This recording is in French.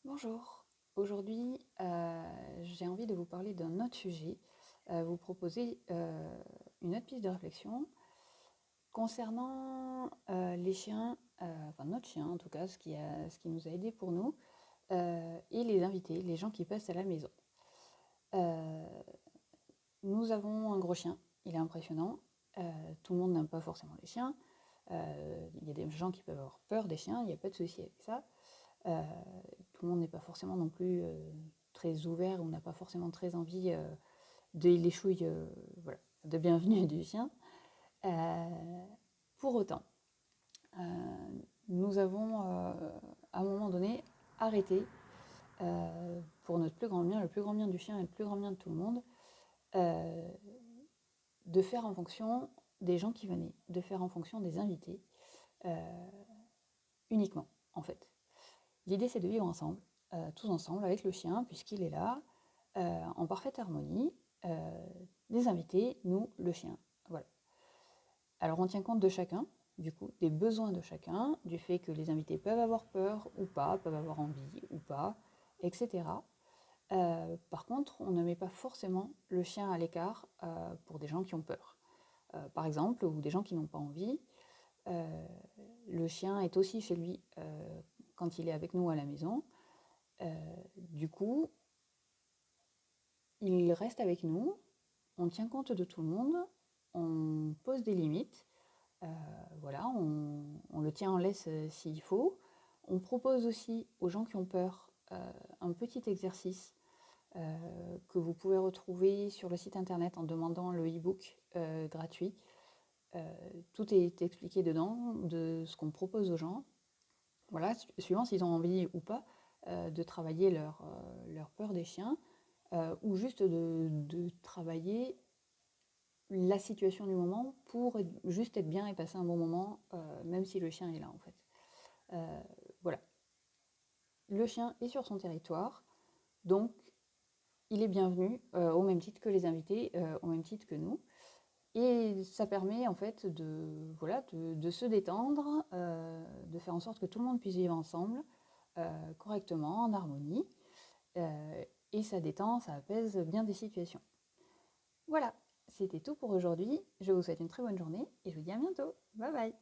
Bonjour, aujourd'hui j'ai envie de vous parler d'un autre sujet, vous proposer une autre piste de réflexion concernant les chiens, enfin notre chien en tout cas, ce qui nous a aidés pour nous, et les invités, les gens qui passent à la maison. Euh, Nous avons un gros chien, il est impressionnant, tout le monde n'aime pas forcément les chiens, il y a des gens qui peuvent avoir peur des chiens, il n'y a pas de souci avec ça. Euh, Tout le monde n'est pas forcément non plus très ouvert, on n'a pas forcément très envie de les chouilles voilà, de bienvenue du chien. Euh, pour autant, euh, nous avons à un moment donné arrêté, pour notre plus grand bien, le plus grand bien du chien et le plus grand bien de tout le monde, euh, de faire en fonction des gens qui venaient, de faire en fonction des invités, uniquement en fait. L'idée, c'est de vivre ensemble, tous ensemble, avec le chien, puisqu'il est là, en parfaite harmonie, des invités, nous, le chien. Voilà. Alors, on tient compte de chacun, du coup, des besoins de chacun, du fait que les invités peuvent avoir peur ou pas, peuvent avoir envie ou pas, etc. Par contre, on ne met pas forcément le chien à l'écart pour des gens qui ont peur, par exemple, ou des gens qui n'ont pas envie. Euh, le chien est aussi chez lui quand il est avec nous à la maison. Du coup, il reste avec nous, on tient compte de tout le monde, on pose des limites, euh, voilà, on le tient en laisse s'il faut. On propose aussi aux gens qui ont peur un petit exercice que vous pouvez retrouver sur le site internet en demandant le e-book gratuit. Tout est expliqué dedans, de ce qu'on propose aux gens. Voilà, suivant s'ils ont envie ou pas de travailler leur peur des chiens, ou juste de travailler la situation du moment pour juste être bien et passer un bon moment, même si le chien est là en fait. Euh, voilà, le chien est sur son territoire, donc il est bienvenu au même titre que les invités, au même titre que nous. Et ça permet en fait voilà, de se détendre, de faire en sorte que tout le monde puisse vivre ensemble correctement, en harmonie. Et ça détend, ça apaise bien des situations. Voilà, c'était tout pour aujourd'hui. Je vous souhaite une très bonne journée et je vous dis à bientôt. Bye bye.